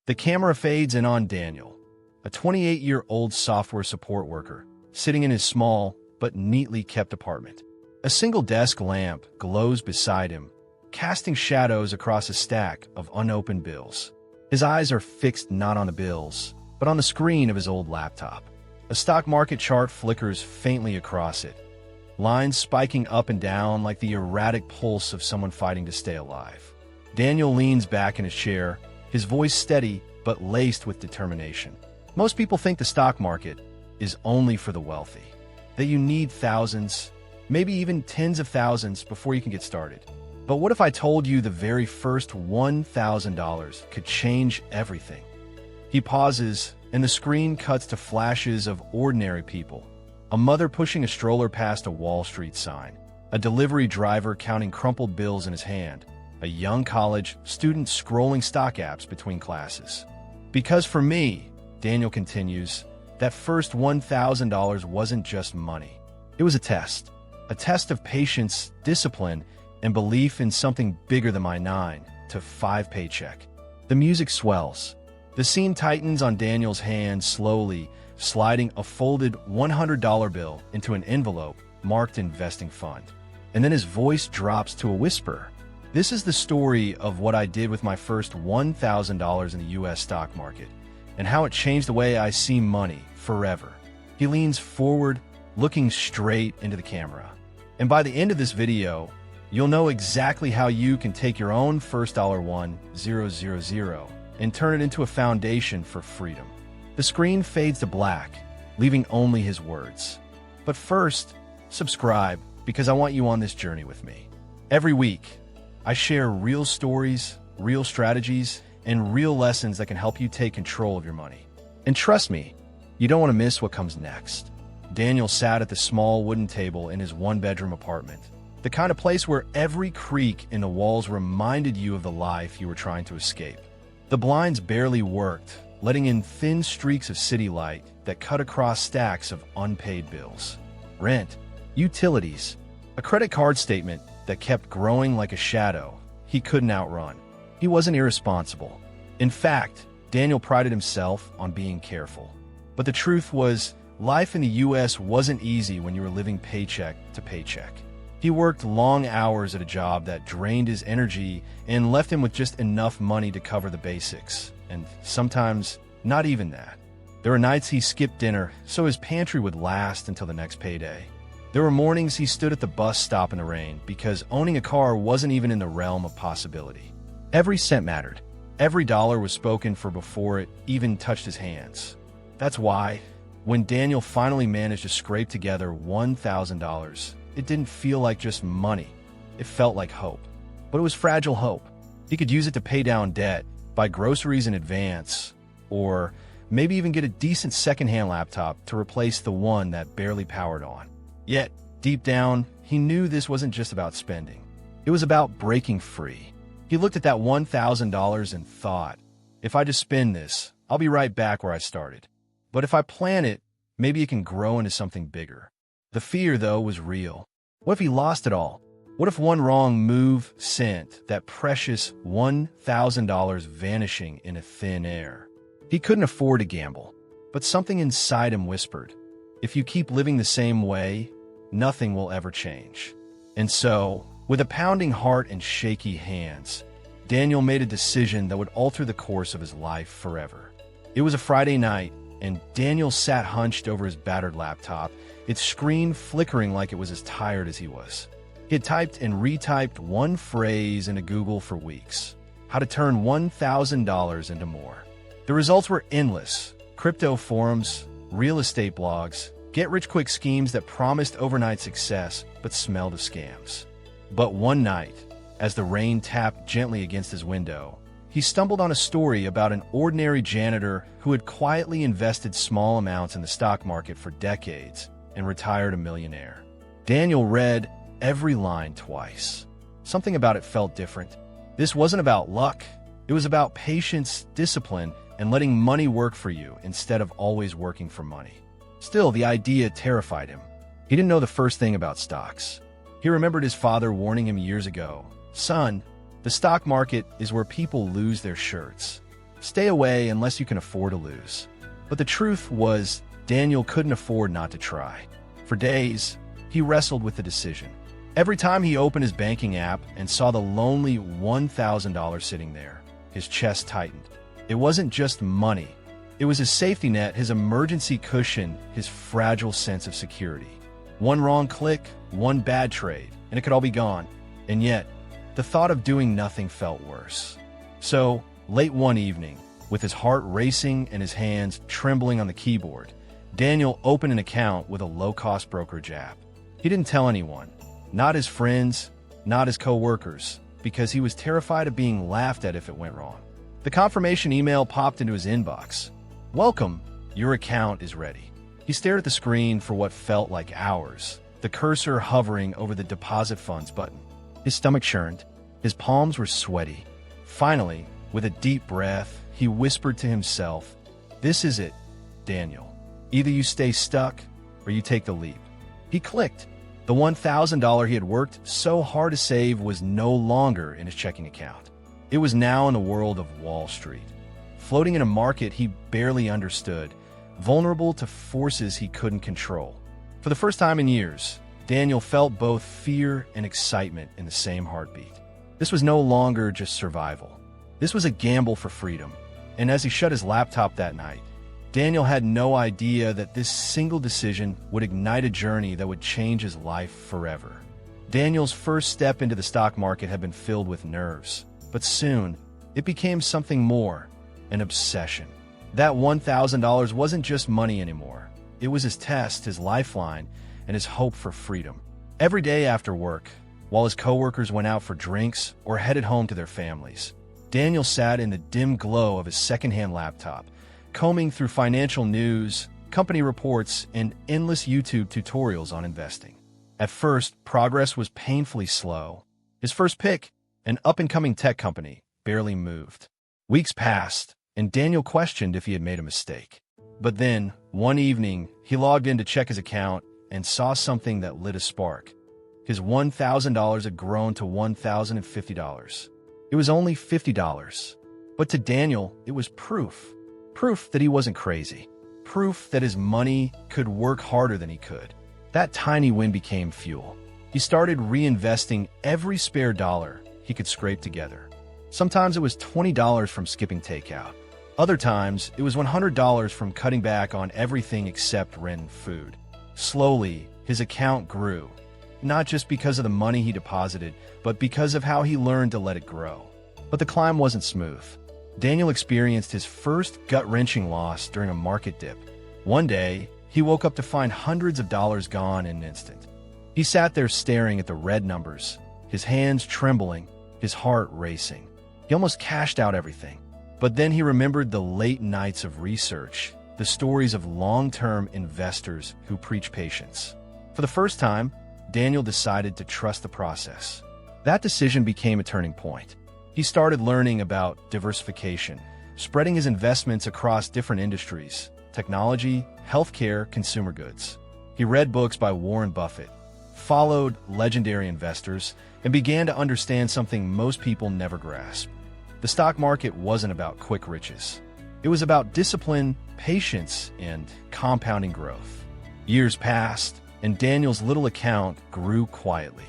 The camera fades in on Daniel, a 28-year-old software support worker, sitting in his small but neatly kept apartment. A single desk lamp glows beside him, casting shadows across a stack of unopened bills. His eyes are fixed not on the bills, but on the screen of his old laptop. A stock market chart flickers faintly across it, lines spiking up and down like the erratic pulse of someone fighting to stay alive. Daniel leans back in his chair, his voice steady but laced with determination. Most people think the stock market is only for the wealthy, that you need thousands, maybe even tens of thousands before you can get started. But what if I told you the very first $1,000 could change everything? He pauses, and the screen cuts to flashes of ordinary people. A mother pushing a stroller past a Wall Street sign, a delivery driver counting crumpled bills in his hand, a young college student scrolling stock apps between classes. Because for me, Daniel continues, that first $1,000 wasn't just money. It was a test of patience, discipline, and belief in something bigger than my 9 to 5 paycheck. The music swells. The scene tightens on Daniel's hand, slowly sliding a folded $100 bill into an envelope marked Investing Fund. And then his voice drops to a whisper. This is the story of what I did with my first $1,000 in the U.S. stock market, and how it changed the way I see money forever. He leans forward, looking straight into the camera. And by the end of this video, you'll know exactly how you can take your own first $1,000 and turn it into a foundation for freedom. The screen fades to black, leaving only his words. But first, subscribe, because I want you on this journey with me. Every week, I share real stories, real strategies, and real lessons that can help you take control of your money. And trust me, you don't want to miss what comes next. Daniel sat at the small wooden table in his one-bedroom apartment, the kind of place where every creak in the walls reminded you of the life you were trying to escape. The blinds barely worked, letting in thin streaks of city light that cut across stacks of unpaid bills. Rent, utilities, a credit card statement that kept growing like a shadow he couldn't outrun. He wasn't irresponsible. In fact, Daniel prided himself on being careful. But the truth was, life in the U.S. wasn't easy when you were living paycheck to paycheck. He worked long hours at a job that drained his energy and left him with just enough money to cover the basics, and sometimes not even that. There were nights he skipped dinner so his pantry would last until the next payday. There were mornings he stood at the bus stop in the rain because owning a car wasn't even in the realm of possibility. Every cent mattered. Every dollar was spoken for before it even touched his hands. That's why, when Daniel finally managed to scrape together $1,000, it didn't feel like just money. It felt like hope. But it was fragile hope. He could use it to pay down debt, buy groceries in advance, or maybe even get a decent secondhand laptop to replace the one that barely powered on. Yet, deep down, he knew this wasn't just about spending. It was about breaking free. He looked at that $1,000 and thought, if I just spend this, I'll be right back where I started. But if I plan it, maybe it can grow into something bigger. The fear, though, was real. What if he lost it all? What if one wrong move sent that precious $1,000 vanishing into thin air? He couldn't afford to gamble, but something inside him whispered, if you keep living the same way, nothing will ever change. And so, with a pounding heart and shaky hands, Daniel made a decision that would alter the course of his life forever. It was a Friday night, and Daniel sat hunched over his battered laptop, its screen flickering like it was as tired as he was. He had typed and retyped one phrase into Google for weeks: how to turn $1,000 into more. The results were endless: crypto forums, real estate blogs, get-rich-quick schemes that promised overnight success but smelled of scams. But one night, as the rain tapped gently against his window, he stumbled on a story about an ordinary janitor who had quietly invested small amounts in the stock market for decades and retired a millionaire. Daniel read every line twice. Something about it felt different. This wasn't about luck. It was about patience, discipline, and letting money work for you instead of always working for money. Still, the idea terrified him. He didn't know the first thing about stocks. He remembered his father warning him years ago, "Son, the stock market is where people lose their shirts. Stay away unless you can afford to lose. But the truth was, Daniel couldn't afford not to try. For days, he wrestled with the decision. Every time he opened his banking app and saw the lonely $1,000 sitting there, his chest tightened. It wasn't just money. It was his safety net, his emergency cushion, his fragile sense of security. One wrong click, one bad trade, and it could all be gone. And yet, the thought of doing nothing felt worse. So, late one evening, with his heart racing and his hands trembling on the keyboard, Daniel opened an account with a low-cost brokerage app. He didn't tell anyone, not his friends, not his co-workers, because he was terrified of being laughed at if it went wrong. The confirmation email popped into his inbox. "Welcome, your account is ready." He stared at the screen for what felt like hours, the cursor hovering over the deposit funds button. His stomach churned. His palms were sweaty. Finally, with a deep breath, he whispered to himself, "This is it, Daniel. Either you stay stuck or you take the leap." He clicked. The $1,000 he had worked so hard to save was no longer in his checking account. It was now in the world of Wall Street, floating in a market he barely understood, vulnerable to forces he couldn't control. For the first time in years, Daniel felt both fear and excitement in the same heartbeat. This was no longer just survival. This was a gamble for freedom. And as he shut his laptop that night, Daniel had no idea that this single decision would ignite a journey that would change his life forever. Daniel's first step into the stock market had been filled with nerves, but soon it became something more, an obsession. That $1,000 wasn't just money anymore. It was his test, his lifeline, and his hope for freedom. Every day after work, while his coworkers went out for drinks or headed home to their families, Daniel sat in the dim glow of his secondhand laptop, combing through financial news, company reports, and endless YouTube tutorials on investing. At first, progress was painfully slow. His first pick, an up-and-coming tech company, barely moved. Weeks passed, and Daniel questioned if he had made a mistake. But then, one evening, he logged in to check his account and saw something that lit a spark. His $1,000 had grown to $1,050. It was only $50. But to Daniel, it was proof. Proof that he wasn't crazy. Proof that his money could work harder than he could. That tiny win became fuel. He started reinvesting every spare dollar he could scrape together. Sometimes it was $20 from skipping takeout. Other times, it was $100 from cutting back on everything except rent and food. Slowly, his account grew, not just because of the money he deposited, but because of how he learned to let it grow. But the climb wasn't smooth. Daniel experienced his first gut-wrenching loss during a market dip. One day, he woke up to find hundreds of dollars gone in an instant. He sat there staring at the red numbers, his hands trembling, his heart racing. He almost cashed out everything. But then he remembered the late nights of research, the stories of long-term investors who preach patience. For the first time, Daniel decided to trust the process. That decision became a turning point. He started learning about diversification, spreading his investments across different industries, technology, healthcare, consumer goods. He read books by Warren Buffett, followed legendary investors, and began to understand something most people never grasp. The stock market wasn't about quick riches. It was about discipline, patience, and compounding growth. Years passed, and Daniel's little account grew quietly.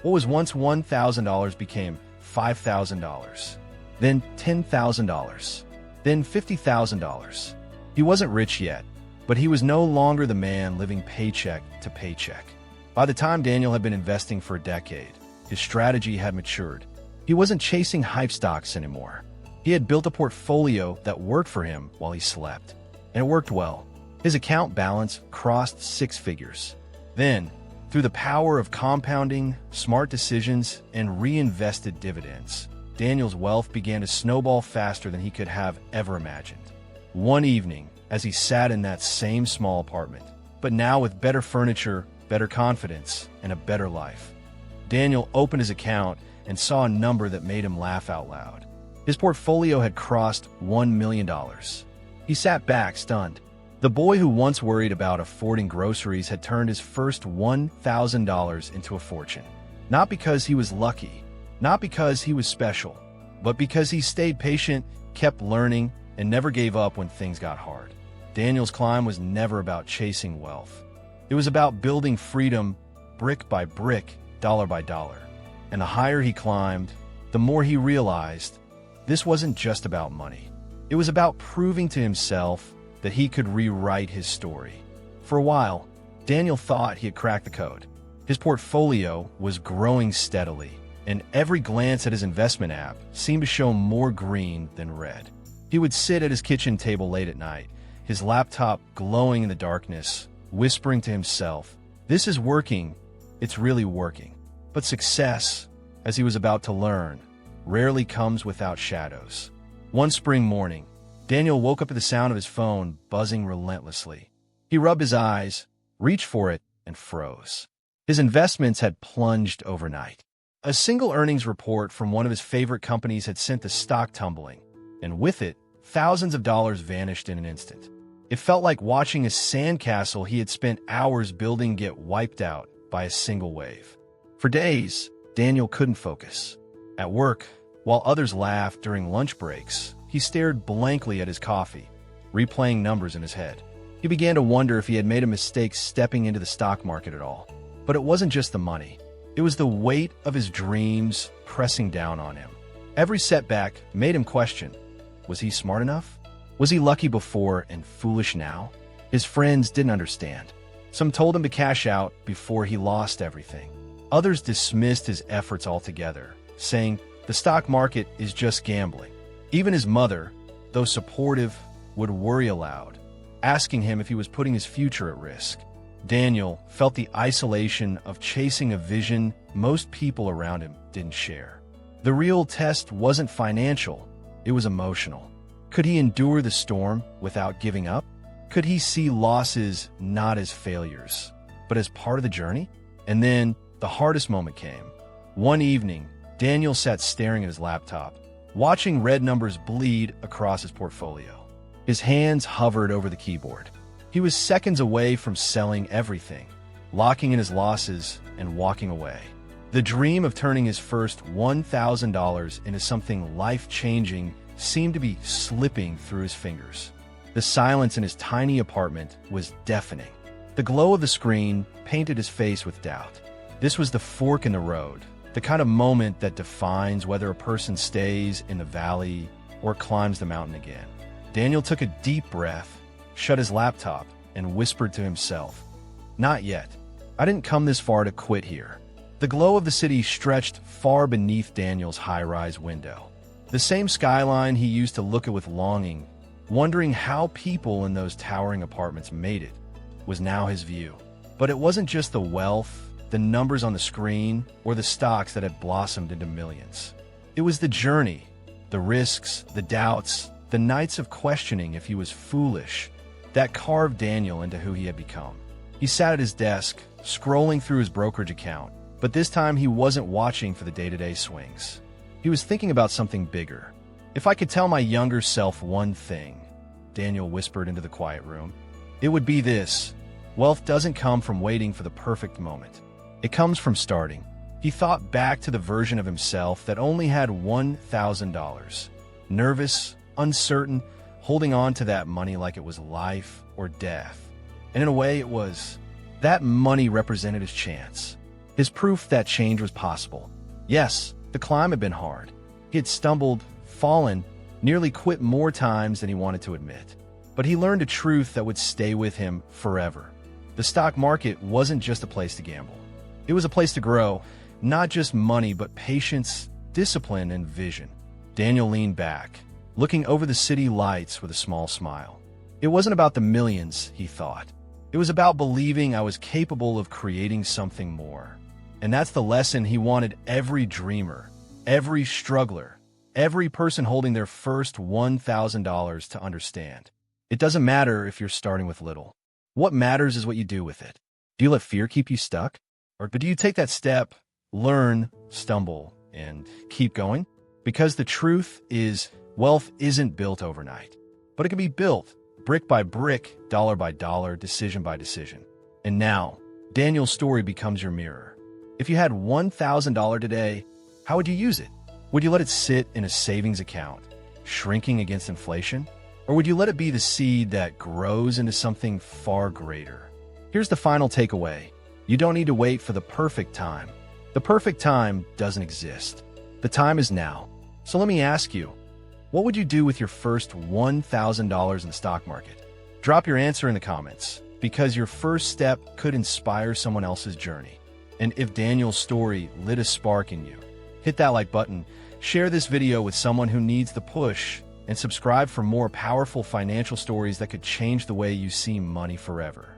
What was once $1,000 became $5,000, then $10,000, then $50,000. He wasn't rich yet, but he was no longer the man living paycheck to paycheck. By the time Daniel had been investing for a decade, his strategy had matured. He wasn't chasing hype stocks anymore. He had built a portfolio that worked for him while he slept, and it worked well. His account balance crossed six figures. Then, through the power of compounding, smart decisions, and reinvested dividends, Daniel's wealth began to snowball faster than he could have ever imagined. One evening, as he sat in that same small apartment, but now with better furniture, better confidence, and a better life, Daniel opened his account and saw a number that made him laugh out loud. His portfolio had crossed $1 million. He sat back, stunned. The boy who once worried about affording groceries had turned his first $1,000 into a fortune. Not because he was lucky, not because he was special, but because he stayed patient, kept learning, and never gave up when things got hard. Daniel's climb was never about chasing wealth. It was about building freedom brick by brick, dollar by dollar. And the higher he climbed, the more he realized this wasn't just about money. It was about proving to himself that he could rewrite his story. For a while, Daniel thought he had cracked the code. His portfolio was growing steadily, and every glance at his investment app seemed to show more green than red. He would sit at his kitchen table late at night, his laptop glowing in the darkness, whispering to himself, "This is working. It's really working." But success, as he was about to learn, rarely comes without shadows. One spring morning, Daniel woke up to the sound of his phone buzzing relentlessly. He rubbed his eyes, reached for it, and froze. His investments had plunged overnight. A single earnings report from one of his favorite companies had sent the stock tumbling, and with it, thousands of dollars vanished in an instant. It felt like watching a sandcastle he had spent hours building get wiped out by a single wave. For days, Daniel couldn't focus. At work, while others laughed during lunch breaks, he stared blankly at his coffee, replaying numbers in his head. He began to wonder if he had made a mistake stepping into the stock market at all. But it wasn't just the money. It was the weight of his dreams pressing down on him. Every setback made him question, was he smart enough? Was he lucky before and foolish now? His friends didn't understand. Some told him to cash out before he lost everything. Others dismissed his efforts altogether, saying the stock market is just gambling. Even his mother, though supportive, would worry aloud, asking him if he was putting his future at risk. Daniel felt the isolation of chasing a vision most people around him didn't share. The real test wasn't financial, it was emotional. Could he endure the storm without giving up? Could he see losses not as failures, but as part of the journey? And then the hardest moment came. One evening, Daniel sat staring at his laptop, watching red numbers bleed across his portfolio. His hands hovered over the keyboard. He was seconds away from selling everything, locking in his losses, and walking away. The dream of turning his first $1,000 into something life-changing seemed to be slipping through his fingers. The silence in his tiny apartment was deafening. The glow of the screen painted his face with doubt. This was the fork in the road, the kind of moment that defines whether a person stays in the valley or climbs the mountain again. Daniel took a deep breath, shut his laptop, and whispered to himself, "Not yet. I didn't come this far to quit here." The glow of the city stretched far beneath Daniel's high-rise window. The same skyline he used to look at with longing, wondering how people in those towering apartments made it, was now his view. But it wasn't just the wealth, the numbers on the screen, or the stocks that had blossomed into millions. It was the journey, the risks, the doubts, the nights of questioning if he was foolish, that carved Daniel into who he had become. He sat at his desk, scrolling through his brokerage account, but this time he wasn't watching for the day-to-day swings. He was thinking about something bigger. If I could tell my younger self one thing, Daniel whispered into the quiet room, it would be this: wealth doesn't come from waiting for the perfect moment. It comes from starting. He thought back to the version of himself that only had $1,000. Nervous, uncertain, holding on to that money like it was life or death. And in a way it was. That money represented his chance. His proof that change was possible. Yes, the climb had been hard. He had stumbled, fallen, nearly quit more times than he wanted to admit. But he learned a truth that would stay with him forever. The stock market wasn't just a place to gamble. It was a place to grow, not just money, but patience, discipline, and vision. Daniel leaned back, looking over the city lights with a small smile. It wasn't about the millions, he thought. It was about believing I was capable of creating something more. And that's the lesson he wanted every dreamer, every struggler, every person holding their first $1,000 to understand. It doesn't matter if you're starting with little. What matters is what you do with it. Do you let fear keep you stuck? Or do you take that step, learn, stumble, and keep going? Because the truth is, wealth isn't built overnight, but it can be built brick by brick, dollar by dollar, decision by decision. And now, Daniel's story becomes your mirror. If you had $1,000 today, how would you use it? Would you let it sit in a savings account, shrinking against inflation? Or would you let it be the seed that grows into something far greater? Here's the final takeaway. You don't need to wait for the perfect time. The perfect time doesn't exist. The time is now. So let me ask you, what would you do with your first $1,000 in the stock market? Drop your answer in the comments, because your first step could inspire someone else's journey. And if Daniel's story lit a spark in you, hit that like button, share this video with someone who needs the push, and subscribe for more powerful financial stories that could change the way you see money forever.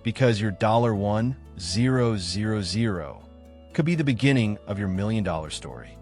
Because your $1,000,000 could be the beginning of your $1,000,000 story.